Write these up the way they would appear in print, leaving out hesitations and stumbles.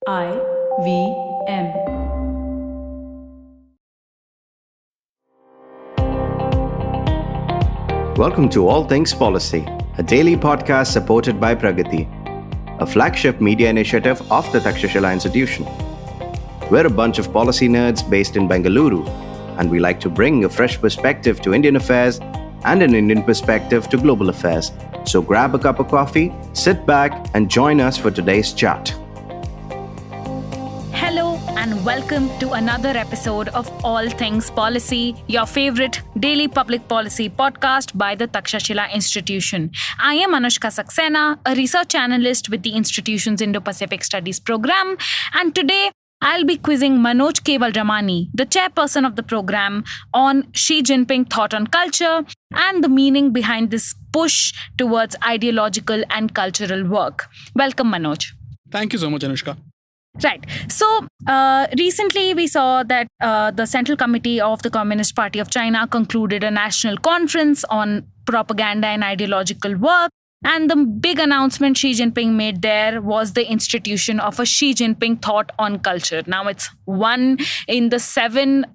IVM. Welcome to All Things Policy, a daily podcast supported by Pragati, a flagship media initiative of the Takshashila Institution. We're a bunch of policy nerds based in Bengaluru, and we like to bring a fresh perspective to Indian affairs and an Indian perspective to global affairs. So grab a cup of coffee, sit back, and join us for today's chat. Hello and welcome to another episode of All Things Policy, your favorite daily public policy podcast by the Takshashila Institution. I am Anushka Saxena, a research analyst with the institution's Indo-Pacific Studies program, and today I'll be quizzing Manoj Kewalramani, the chairperson of the program, on Xi Jinping Thought on culture and the meaning behind this push towards ideological and cultural work. Welcome, Manoj. Thank you so much, Anushka. Right. So recently we saw that the Central Committee of the Communist Party of China concluded a national conference on propaganda and ideological work. And the big announcement Xi Jinping made there was the institution of a Xi Jinping Thought on culture. Now it's one in the seven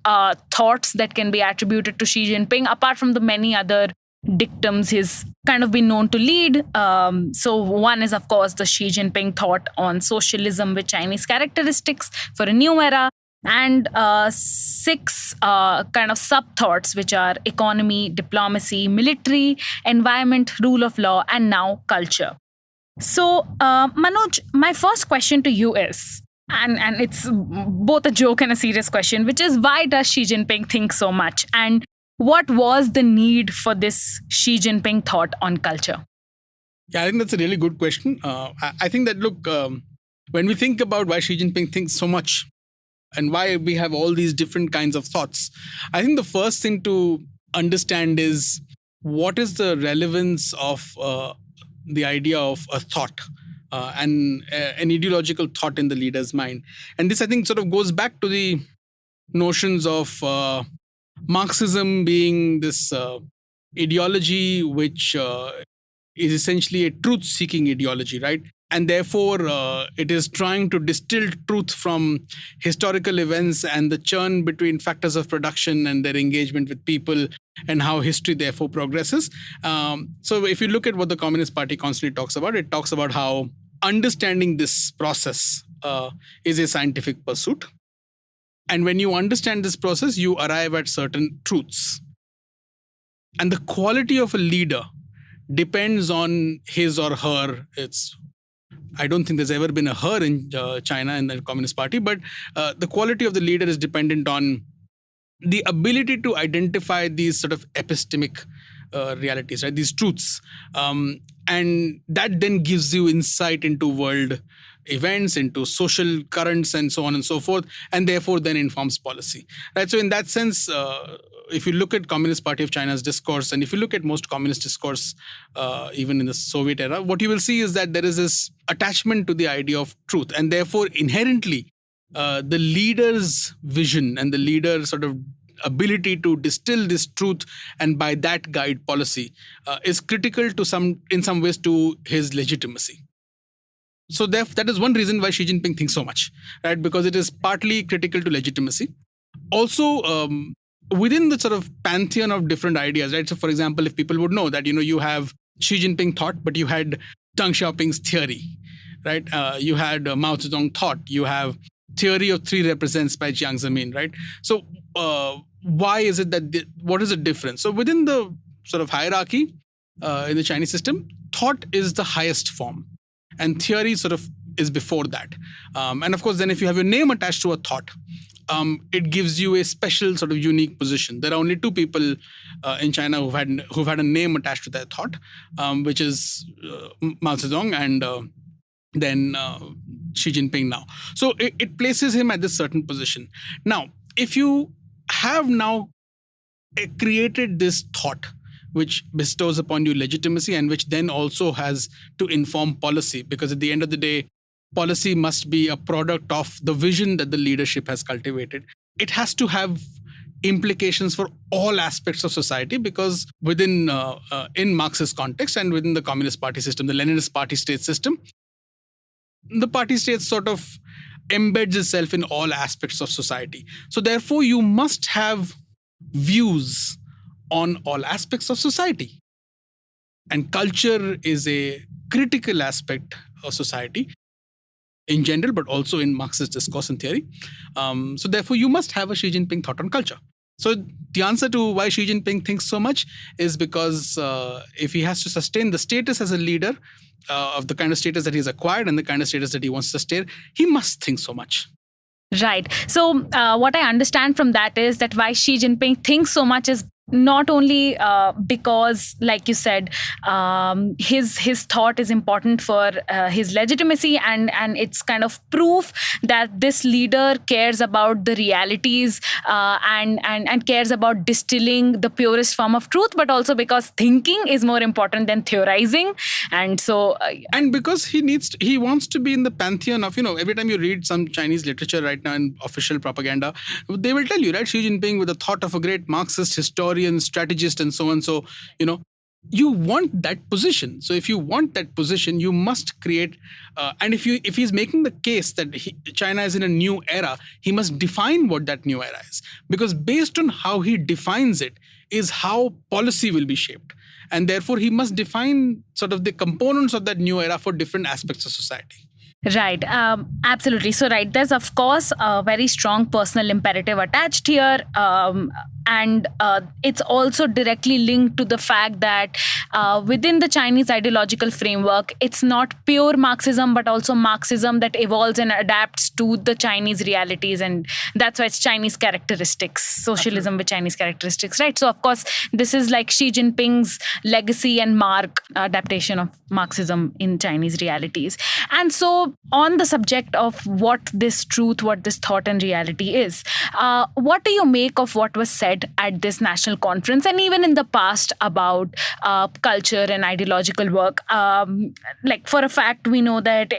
thoughts that can be attributed to Xi Jinping, apart from the many other dictums he's kind of been known to lead. So one is, of course, the Xi Jinping Thought on socialism with Chinese characteristics for a new era, and six kind of sub-thoughts, which are economy, diplomacy, military, environment, rule of law, and now culture. So, Manoj, my first question to you is, and it's both a joke and a serious question, which is, why does Xi Jinping think so much? And what was the need for this Xi Jinping thought on culture? Yeah, I think that's a really good question. I think that, look, when we think about why Xi Jinping thinks so much and why we have all these different kinds of thoughts, I think the first thing to understand is what is the relevance of the idea of a thought and an ideological thought in the leader's mind. And this, I think, sort of goes back to the notions of Marxism being this ideology which is essentially a truth-seeking ideology, right? And therefore, it is trying to distill truth from historical events and the churn between factors of production and their engagement with people and how history therefore progresses. So if you look at what the Communist Party constantly talks about, it talks about how understanding this process is a scientific pursuit. And when you understand this process, you arrive at certain truths. And the quality of a leader depends on his or her. I don't think there's ever been a her in China in the Communist Party, but the quality of the leader is dependent on the ability to identify these sort of epistemic realities, right? These truths. And that then gives you insight into world events, into social currents, and so on and so forth, and therefore then informs policy. Right. So in that sense, if you look at Communist Party of China's discourse, and if you look at most communist discourse, even in the Soviet era, what you will see is that there is this attachment to the idea of truth, and therefore inherently the leader's vision and the leader's sort of ability to distill this truth and by that guide policy is critical to in some ways to his legitimacy. So that is one reason why Xi Jinping thinks so much, right? Because it is partly critical to legitimacy. Also, within the sort of pantheon of different ideas, right? So for example, if people would know that, you have Xi Jinping thought, but you had Deng Xiaoping's theory, right? You had Mao Zedong thought. You have theory of three represents by Jiang Zemin, right? So why is it that, what is the difference? So within the sort of hierarchy in the Chinese system, thought is the highest form. And theory sort of is before that. And of course, then if you have your name attached to a thought, it gives you a special sort of unique position. There are only two people in China who've had a name attached to their thought, which is Mao Zedong and then Xi Jinping now. So it places him at this certain position. Now, if you have now created this thought, which bestows upon you legitimacy and which then also has to inform policy, because at the end of the day, policy must be a product of the vision that the leadership has cultivated. It has to have implications for all aspects of society, because within in Marxist context and within the Communist Party system, the Leninist party state system, the party states sort of embeds itself in all aspects of society. So therefore, you must have views on all aspects of society. And culture is a critical aspect of society in general, but also in Marxist discourse and theory. So therefore, you must have a Xi Jinping thought on culture. So the answer to why Xi Jinping thinks so much is because if he has to sustain the status as a leader, of the kind of status that he's acquired and the kind of status that he wants to sustain, he must think so much. Right. So what I understand from that is that why Xi Jinping thinks so much is not only because, like you said, his thought is important for his legitimacy, and it's kind of proof that this leader cares about the realities and cares about distilling the purest form of truth, but also because thinking is more important than theorizing. And so and because he wants to be in the pantheon of, every time you read some Chinese literature right now in official propaganda, they will tell you, right, Xi Jinping with the thought of a great Marxist historian, strategist, and so on. So, you want that position. So if you want that position, you must create, and if he's making the case that China is in a new era, he must define what that new era is. Because based on how he defines it is how policy will be shaped. And therefore, he must define sort of the components of that new era for different aspects of society. Right. Absolutely. So, right, there's, of course, a very strong personal imperative attached here. And it's also directly linked to the fact that within the Chinese ideological framework, it's not pure Marxism, but also Marxism that evolves and adapts to the Chinese realities. And that's why it's Chinese characteristics, socialism with Chinese characteristics, right? So, of course, this is like Xi Jinping's legacy and mark adaptation of Marxism in Chinese realities. And so, on the subject of what this truth, what this thought and reality is, what do you make of what was said at this national conference and even in the past about culture and ideological work? Like, for a fact, we know that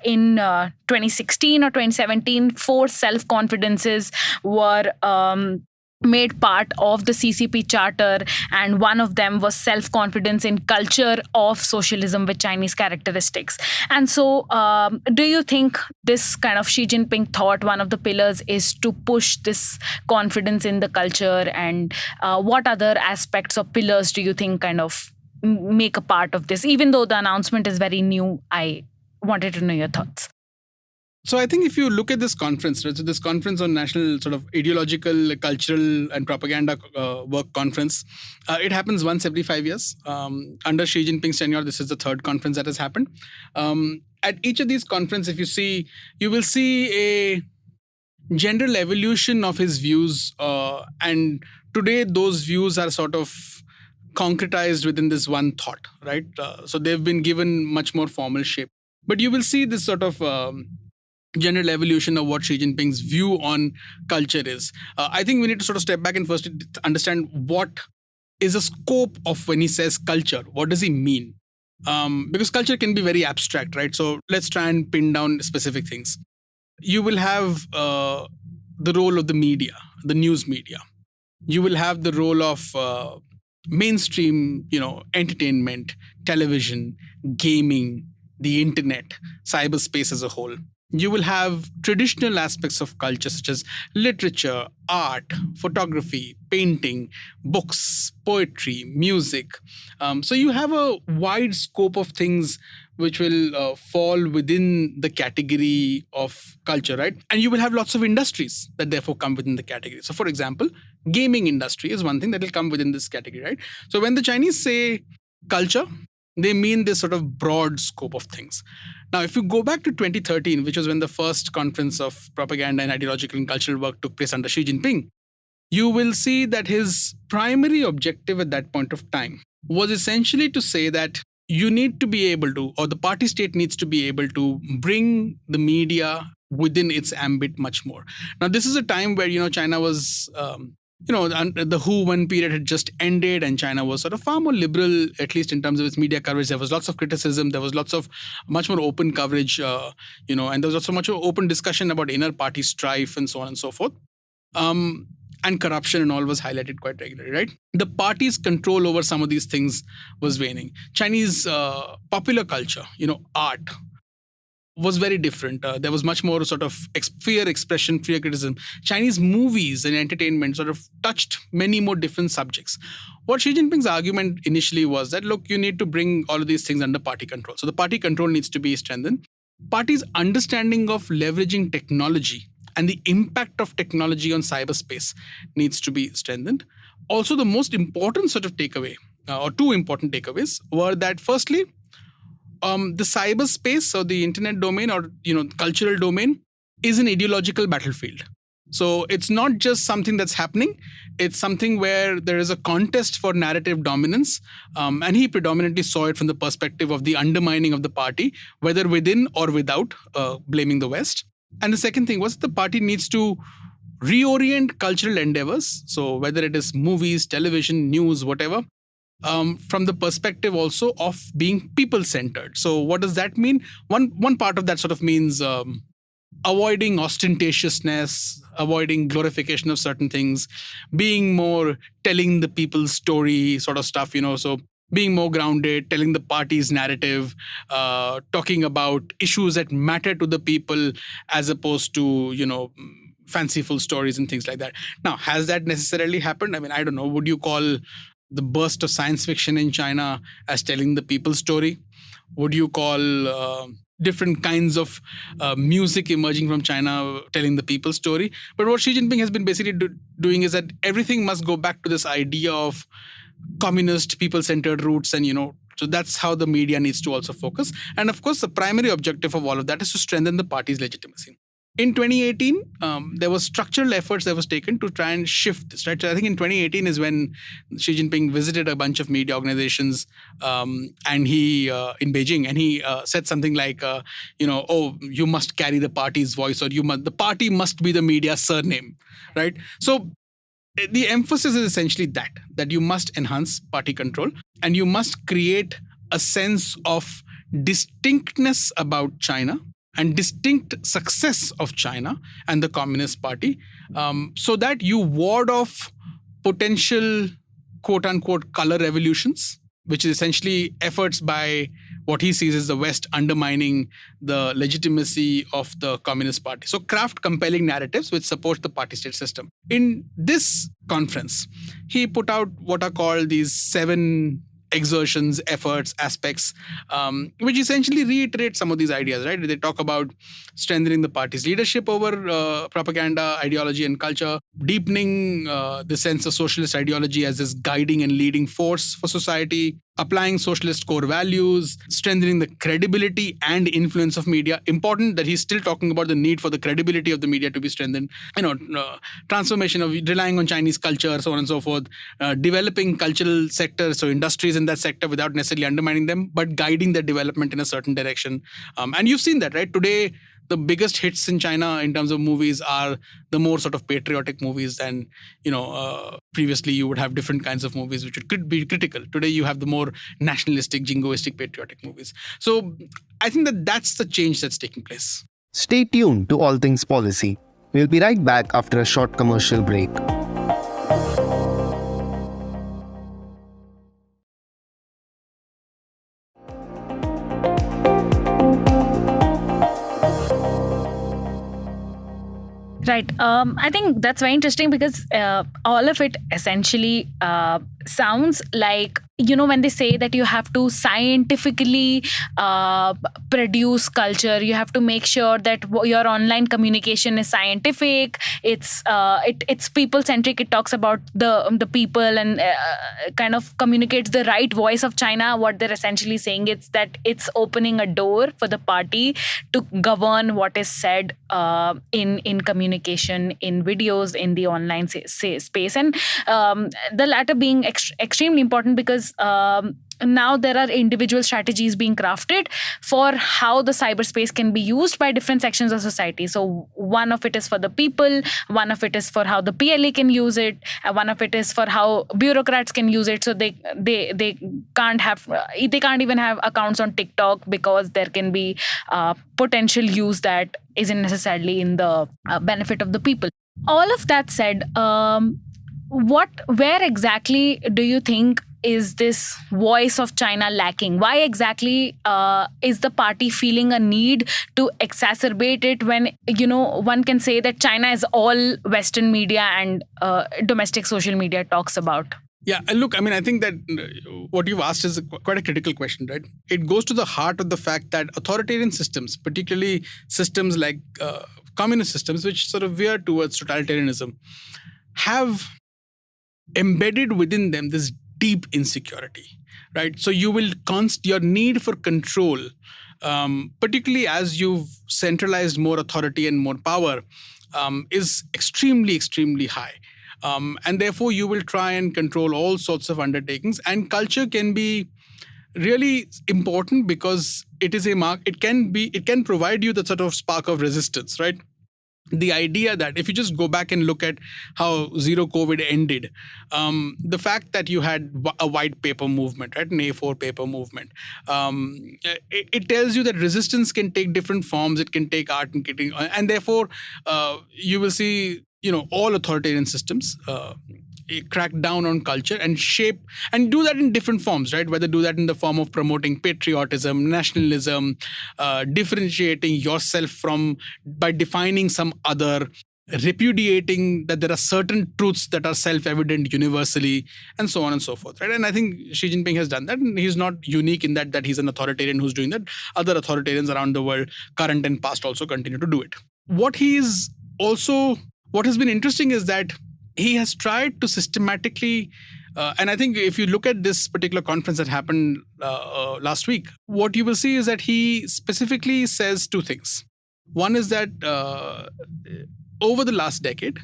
in 2016 or 2017, 4 self-confidences were made part of the CCP charter, and one of them was self-confidence in culture of socialism with Chinese characteristics. And so do you think this kind of Xi Jinping thought, one of the pillars is to push this confidence in the culture, and what other aspects or pillars do you think kind of make a part of this? Even though the announcement is very new, I wanted to know your thoughts. So I think if you look at this conference, right, so this conference on national sort of ideological, cultural and propaganda work conference, it happens once every 5 years. Under Xi Jinping's tenure, this is the 3rd conference that has happened. At each of these conferences, if you see, you will see a general evolution of his views. And today, those views are sort of concretized within this one thought, right? So they've been given much more formal shape. But you will see this sort of general evolution of what Xi Jinping's view on culture is. I think we need to sort of step back and first understand what is the scope of when he says culture. What does he mean? Because culture can be very abstract, right? So let's try and pin down specific things. You will have the role of the media, the news media. You will have the role of mainstream, entertainment, television, gaming, the internet, cyberspace as a whole. You will have traditional aspects of culture such as literature, art, photography, painting, books, poetry, music. So you have a wide scope of things which will fall within the category of culture, right? And you will have lots of industries that therefore come within the category. So for example, gaming industry is one thing that will come within this category, right? So when the Chinese say culture, they mean this sort of broad scope of things. Now, if you go back to 2013, which was when the first conference of propaganda and ideological and cultural work took place under Xi Jinping, you will see that his primary objective at that point of time was essentially to say that you need to be able to, or the party state needs to be able to bring the media within its ambit much more. Now, this is a time where, China was... the Hu one period had just ended and China was sort of far more liberal, at least in terms of its media coverage. There was lots of criticism. There was lots of much more open coverage, and there was also much more open discussion about inner party strife and so on and so forth. And corruption and all was highlighted quite regularly, right? The party's control over some of these things was waning. Chinese popular culture, art, was very different. There was much more sort of fear expression, fear criticism. Chinese movies and entertainment sort of touched many more different subjects. What Xi Jinping's argument initially was that, look, you need to bring all of these things under party control. So the party control needs to be strengthened. Parties' understanding of leveraging technology and the impact of technology on cyberspace needs to be strengthened. Also, the most important sort of takeaway, or two important takeaways, were that firstly, the cyberspace or the internet domain or cultural domain is an ideological battlefield. So it's not just something that's happening. It's something where there is a contest for narrative dominance. And he predominantly saw it from the perspective of the undermining of the party, whether within or without blaming the West. And the second thing was the party needs to reorient cultural endeavors. So whether it is movies, television, news, whatever, from the perspective also of being people-centered. So what does that mean? One part of that sort of means avoiding ostentatiousness, avoiding glorification of certain things, being more telling the people's story sort of stuff, so being more grounded, telling the party's narrative, talking about issues that matter to the people as opposed to, fanciful stories and things like that. Now, has that necessarily happened? I mean, I don't know. Would you call the burst of science fiction in China as telling the people's story? Would you call different kinds of music emerging from China telling the people's story? But what Xi Jinping has been basically doing is that everything must go back to this idea of communist, people-centered roots, and so that's how the media needs to also focus. And of course, the primary objective of all of that is to strengthen the party's legitimacy. In 2018, there was structural efforts that was taken to try and shift this, right? So I think in 2018 is when Xi Jinping visited a bunch of media organizations and he in Beijing, and he said something like, oh, you must carry the party's voice, or the party must be the media surname, right? So the emphasis is essentially that you must enhance party control and you must create a sense of distinctness about China and distinct success of China and the Communist Party, so that you ward off potential quote-unquote color revolutions, which is essentially efforts by what he sees as the West undermining the legitimacy of the Communist Party. So craft compelling narratives which support the party-state system. In this conference, he put out what are called these 7 exertions, efforts, aspects, which essentially reiterate some of these ideas, right? They talk about strengthening the party's leadership over propaganda, ideology, and culture, deepening the sense of socialist ideology as this guiding and leading force for society, applying socialist core values, strengthening the credibility and influence of media. Important that he's still talking about the need for the credibility of the media to be strengthened. Transformation of relying on Chinese culture, so on and so forth. Developing cultural sectors, so industries in that sector without necessarily undermining them, but guiding their development in a certain direction. And you've seen that, right? Today, the biggest hits in China in terms of movies are the more sort of patriotic movies. And, previously you would have different kinds of movies which could be critical. Today you have the more nationalistic, jingoistic, patriotic movies. So I think that's the change that's taking place. Stay tuned to All Things Policy. We'll be right back after a short commercial break. Right. I think that's very interesting because all of it essentially sounds like, when they say that you have to scientifically produce culture, you have to make sure that your online communication is scientific, it's people-centric, it talks about the people and kind of communicates the right voice of China. What they're essentially saying is that it's opening a door for the party to govern what is said in communication, in videos, in the online space. And the latter being extremely important because now there are individual strategies being crafted for how the cyberspace can be used by different sections of society. So one of it is for the people, one of it is for how the PLA can use it, one of it is for how bureaucrats can use it. So they can't even have accounts on TikTok because there can be potential use that isn't necessarily in the benefit of the people. All of that said, where exactly do you think is this voice of China lacking? Why exactly is the party feeling a need to exacerbate it when, one can say that China is all Western media and domestic social media talks about? Yeah, look, I mean, I think that what you've asked is quite a critical question, right? It goes to the heart of the fact that authoritarian systems, particularly systems like communist systems, which sort of veer towards totalitarianism, have embedded within them this deep insecurity, right? So you will your need for control, particularly as you've centralized more authority and more power, is extremely, extremely high. And therefore, you will try and control all sorts of undertakings. And culture can be really important because it is it can provide you the sort of spark of resistance, right? The idea that if you just go back and look at how zero COVID ended, the fact that you had a white paper movement, right, an A4 paper movement, it tells you that resistance can take different forms. It can take art and therefore you will see, all authoritarian systems crack down on culture and shape and do that in different forms, right? Whether do that in the form of promoting patriotism, nationalism, differentiating yourself by defining some other, repudiating that there are certain truths that are self-evident universally, and so on and so forth, right? And I think Xi Jinping has done that, and he's not unique in that he's an authoritarian who's doing that. Other authoritarians around the world, current and past, also continue to do it. What has been interesting is that he has tried to systematically, and I think if you look at this particular conference that happened last week, what you will see is that he specifically says two things. One is that over the last decade,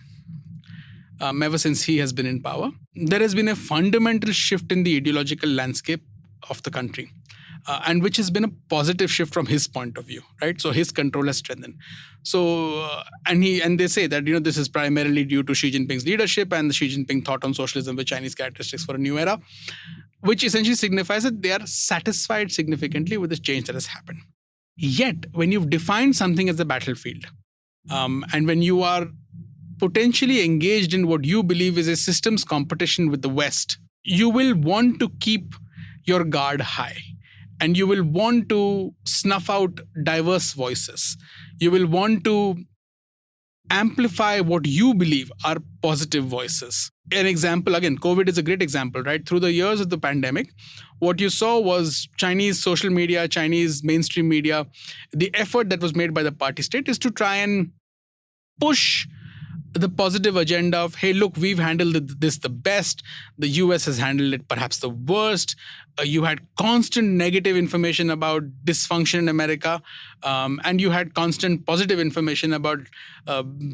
ever since he has been in power, there has been a fundamental shift in the ideological landscape of the country. And which has been a positive shift from his point of view, right? So his control has strengthened. So, and they say that, this is primarily due to Xi Jinping's leadership and the Xi Jinping thought on socialism with Chinese characteristics for a new era, which essentially signifies that they are satisfied significantly with the change that has happened. Yet, when you've defined something as a battlefield, and when you are potentially engaged in what you believe is a systems competition with the West, you will want to keep your guard high. And you will want to snuff out diverse voices. You will want to amplify what you believe are positive voices. An example, again, COVID is a great example, right? Through the years of the pandemic, what you saw was Chinese social media, Chinese mainstream media. The effort that was made by the party state is to try and push the positive agenda of, hey, look, we've handled this the best. The US has handled it perhaps the worst. You had constant negative information about dysfunction in America. And you had constant positive information about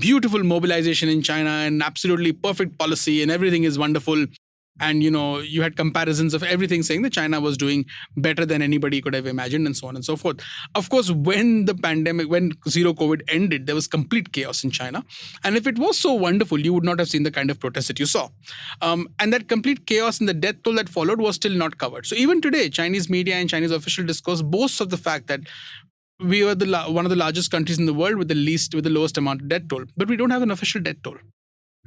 beautiful mobilization in China and absolutely perfect policy and everything is wonderful. And, you had comparisons of everything saying that China was doing better than anybody could have imagined and so on and so forth. Of course, when zero COVID ended, there was complete chaos in China. And if it was so wonderful, you would not have seen the kind of protests that you saw. And that complete chaos and the death toll that followed was still not covered. So even today, Chinese media and Chinese official discourse boasts of the fact that we are one of the largest countries in the world with the lowest amount of death toll. But we don't have an official death toll.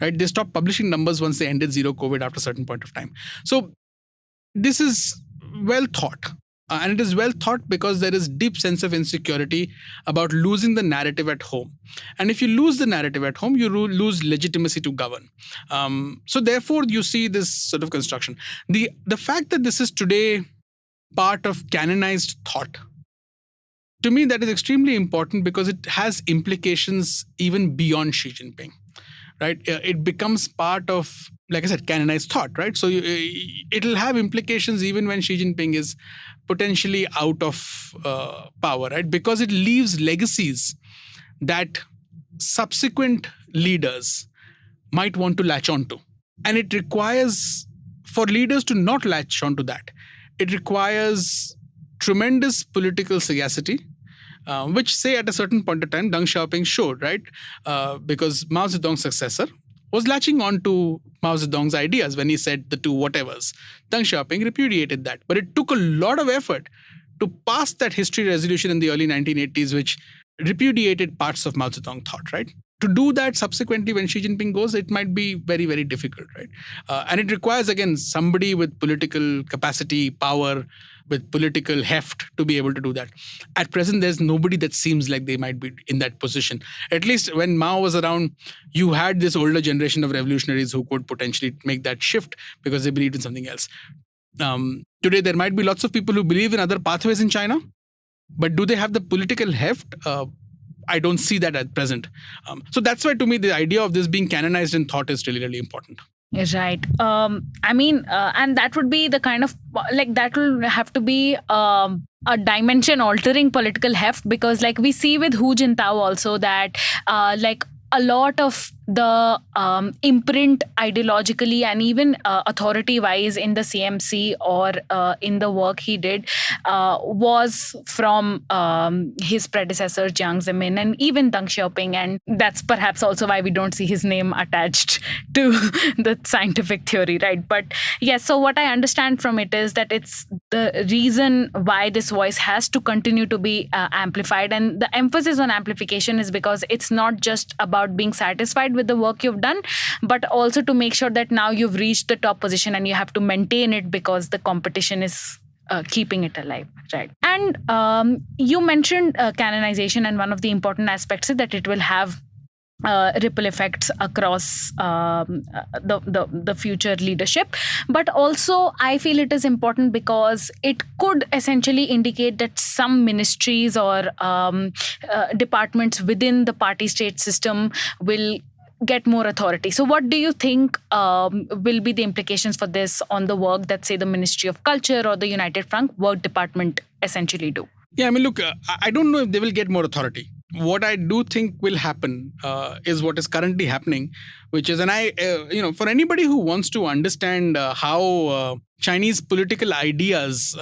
Right? They stopped publishing numbers once they ended zero COVID after a certain point of time. So this is well thought. And it is well thought because there is deep sense of insecurity about losing the narrative at home. And if you lose the narrative at home, you lose legitimacy to govern. So therefore, you see this sort of construction. The fact that this is today part of canonized thought, to me, that is extremely important because it has implications even beyond Xi Jinping. Right, it becomes part of, like I said, canonized thought, right? So it'll have implications even when Xi Jinping is potentially out of power, right? Because it leaves legacies that subsequent leaders might want to latch onto. And it requires, for leaders to not latch onto that, it requires tremendous political sagacity, which, say, at a certain point of time, Deng Xiaoping showed, right? Because Mao Zedong's successor was latching on to Mao Zedong's ideas when he said the two whatevers. Deng Xiaoping repudiated that. But it took a lot of effort to pass that history resolution in the early 1980s, which repudiated parts of Mao Zedong thought, right? to do that subsequently when Xi Jinping goes, it might be very, very difficult, right? And it requires, again, somebody with political capacity, power, with political heft to be able to do that. At present, there's nobody that seems like they might be in that position. At least when Mao was around, you had this older generation of revolutionaries who could potentially make that shift because they believed in something else. Today, there might be lots of people who believe in other pathways in China, but do they have the political heft? I don't see that at present. So that's why, to me, the idea of this being canonized in thought is really, really important. Right. And that would be the kind of that will have to be a dimension altering political heft, because like we see with Hu Jintao also that a lot of the imprint ideologically and even authority wise in the CMC or in the work he did was from his predecessor Jiang Zemin and even Deng Xiaoping, and that's perhaps also why we don't see his name attached to the scientific theory, right? But yes, so what I understand from it is that it's the reason why this voice has to continue to be amplified, and the emphasis on amplification is because it's not just about being satisfied with the work you've done, but also to make sure that now you've reached the top position and you have to maintain it because the competition is keeping it alive, right? And you mentioned canonization, and one of the important aspects is that it will have ripple effects across the future leadership. But also I feel it is important because it could essentially indicate that some ministries or departments within the party state system will get more authority. So what do you think will be the implications for this on the work that, say, the Ministry of Culture or the United Front Work Department essentially do? Yeah, I mean, look, I don't know if they will get more authority. What I do think will happen is what is currently happening, which is, and for anybody who wants to understand how Chinese political ideas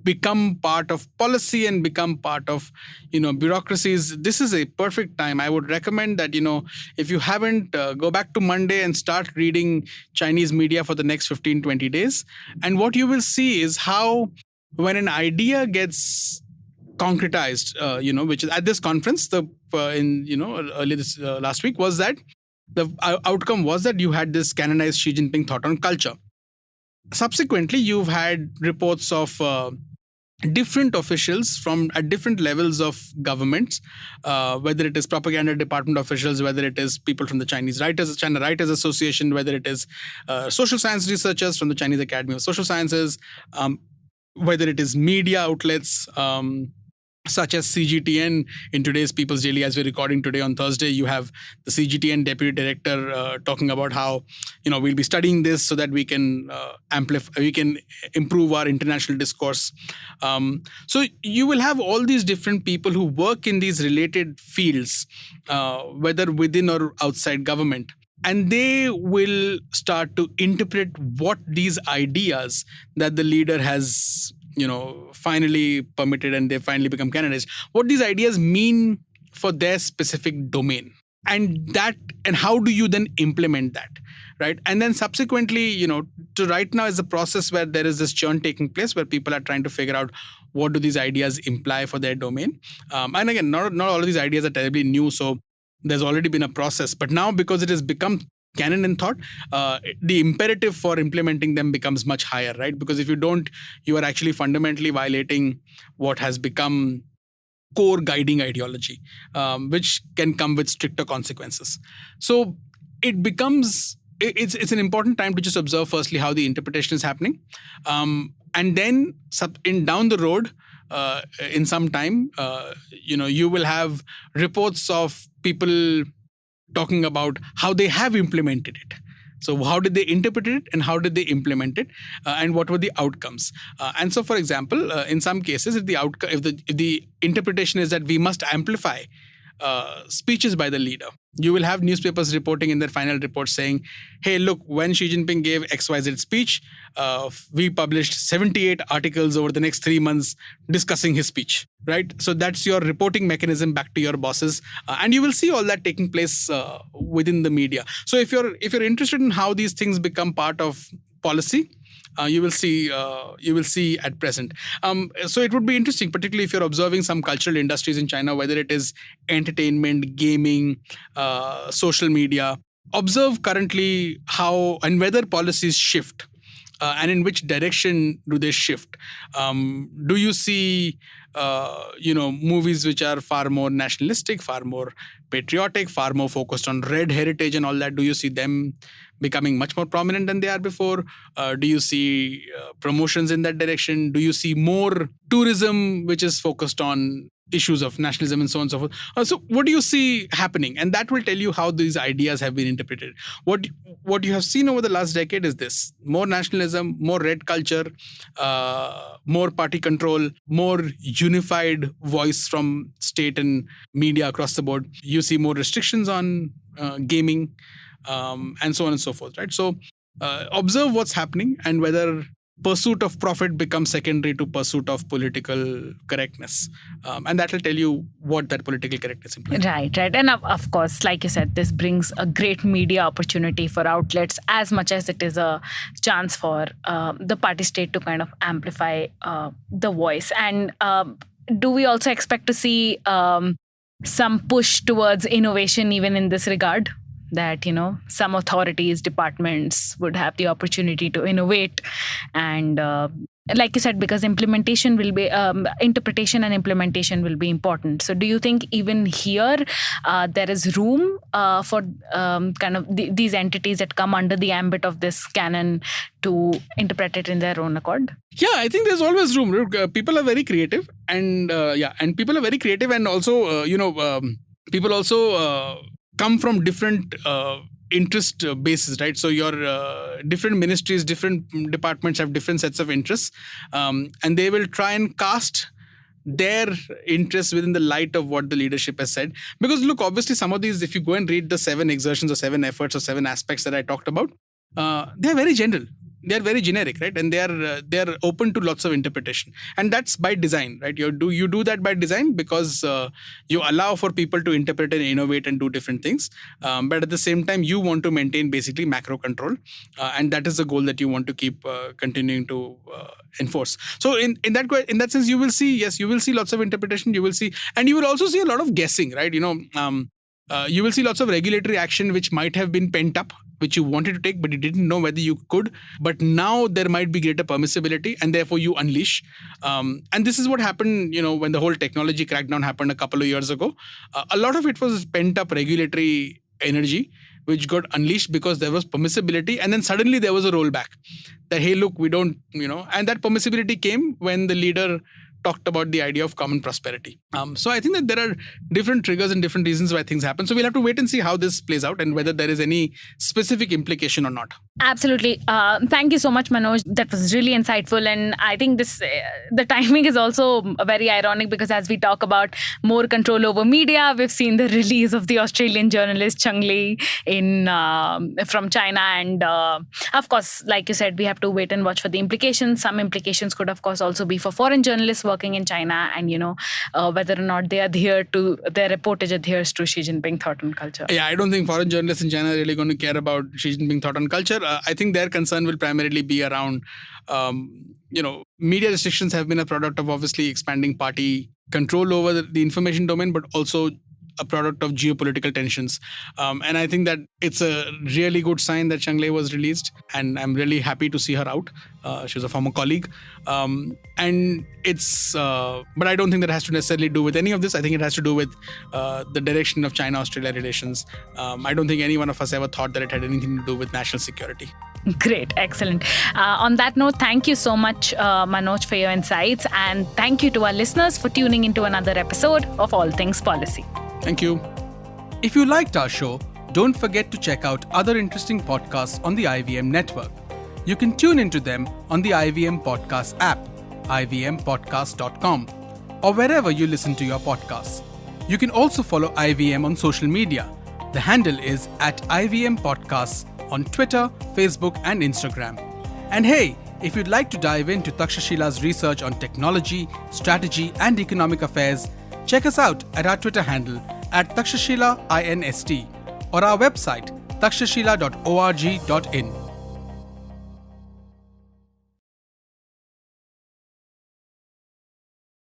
become part of policy and become part of, bureaucracies, this is a perfect time. I would recommend that, if you haven't, go back to Monday and start reading Chinese media for the next 15, 20 days. And what you will see is how when an idea gets concretized, which is at this conference, earlier this last week, was that the outcome was that you had this canonized Xi Jinping thought on culture. Subsequently, you've had reports of different officials from at different levels of governments, whether it is propaganda department officials, whether it is people from the China Writers Association, whether it is social science researchers from the Chinese Academy of Social Sciences, whether it is media outlets, such as CGTN. In today's People's Daily, as we're recording today on Thursday, you have the CGTN deputy director talking about how we'll be studying this so that we can improve our international discourse. So you will have all these different people who work in these related fields, whether within or outside government. And they will start to interpret what these ideas that the leader has finally permitted and they finally become canonized, what these ideas mean for their specific domain. And how do you then implement that, right? And then subsequently, to right now is a process where there is this churn taking place where people are trying to figure out what do these ideas imply for their domain. And again, not all of these ideas are terribly new, so there's already been a process. But now, because it has become canon in thought, the imperative for implementing them becomes much higher, right? Because if you don't, you are actually fundamentally violating what has become core guiding ideology, which can come with stricter consequences. So it becomes, it's an important time to just observe firstly how the interpretation is happening. And then down the road, in some time, you will have reports of people talking about how they have implemented it. So how did they interpret it and how did they implement it, and what were the outcomes? And so, for example, in some cases, if the interpretation is that we must amplify speeches by the leader, you will have newspapers reporting in their final report saying, hey, look, when Xi Jinping gave XYZ speech, we published 78 articles over the next 3 months discussing his speech, right? So that's your reporting mechanism back to your bosses. And you will see all that taking place within the media. So if you're interested in how these things become part of policy, you will see at present. So it would be interesting, particularly if you're observing some cultural industries in China, whether it is entertainment, gaming, social media. Observe currently how and whether policies shift, and in which direction do they shift. Do you see movies which are far more nationalistic, far more patriotic, far more focused on red heritage and all that? Do you see them becoming much more prominent than they are before? Do you see promotions in that direction? Do you see more tourism which is focused on issues of nationalism and so on and so forth? So what do you see happening? And that will tell you how these ideas have been interpreted. What you have seen over the last decade is this: more nationalism, more red culture, more party control, more unified voice from state and media across the board. You see more restrictions on gaming, and so on and so forth, right? So observe what's happening and whether pursuit of profit becomes secondary to pursuit of political correctness. And that will tell you what that political correctness implies. Right. And of course, like you said, this brings a great media opportunity for outlets as much as it is a chance for the party state to kind of amplify the voice. And do we also expect to see some push towards innovation even in this regard? That, some authorities, departments would have the opportunity to innovate. And like you said, because implementation will be, interpretation and implementation will be important. So do you think even here there is room for kind of these entities that come under the ambit of this canon to interpret it in their own accord? Yeah, I think there's always room. People are very creative, and people are very creative, and also, people also come from different interest bases, right? So your different ministries, different departments have different sets of interests, and they will try and cast their interests within the light of what the leadership has said. Because look, obviously some of these, if you go and read the 7 exertions or 7 efforts or 7 aspects that I talked about, they are very general. They are very generic, right? And they are open to lots of interpretation, and that's by design, right? You do that by design because you allow for people to interpret and innovate and do different things, but at the same time you want to maintain basically macro control, and that is the goal that you want to keep continuing to enforce. So in that sense, you will see lots of interpretation. You will see, and you will also see a lot of guessing, right? You will see lots of regulatory action which might have been pent up, which you wanted to take, but you didn't know whether you could. But now there might be greater permissibility, and therefore you unleash. And this is what happened, when the whole technology crackdown happened a couple of years ago. A lot of it was pent up regulatory energy, which got unleashed because there was permissibility. And then suddenly there was a rollback that, hey, look, we don't, and that permissibility came when the leader talked about the idea of common prosperity. So I think that there are different triggers and different reasons why things happen. So we'll have to wait and see how this plays out and whether there is any specific implication or not. Absolutely. Thank you so much, Manoj. That was really insightful. And I think the timing is also very ironic because as we talk about more control over media, we've seen the release of the Australian journalist Cheng Li from China. And of course, like you said, we have to wait and watch for the implications. Some implications could, of course, also be for foreign journalists working in China and, whether or not their reportage adheres to Xi Jinping thought and culture. Yeah, I don't think foreign journalists in China are really going to care about Xi Jinping thought and culture. I think their concern will primarily be around, media restrictions have been a product of obviously expanding party control over the information domain, but also a product of geopolitical tensions. And I think that it's a really good sign that Cheng Li was released, and I'm really happy to see her out. She was a former colleague. And it's, but I don't think that has to necessarily do with any of this. I think it has to do with the direction of China-Australia relations. I don't think any one of us ever thought that it had anything to do with national security. Great. Excellent. On that note, thank you so much, Manoj, for your insights. And thank you to our listeners for tuning into another episode of All Things Policy. Thank you. If you liked our show, don't forget to check out other interesting podcasts on the IVM network. You can tune into them on the IVM Podcast app, ivmpodcast.com, or wherever you listen to your podcasts. You can also follow IVM on social media. The handle is @IVM Podcasts on Twitter, Facebook, and Instagram. And hey, if you'd like to dive into Takshashila's research on technology, strategy, and economic affairs, check us out at our Twitter handle @TakshashilaINST or our website takshashila.org.in.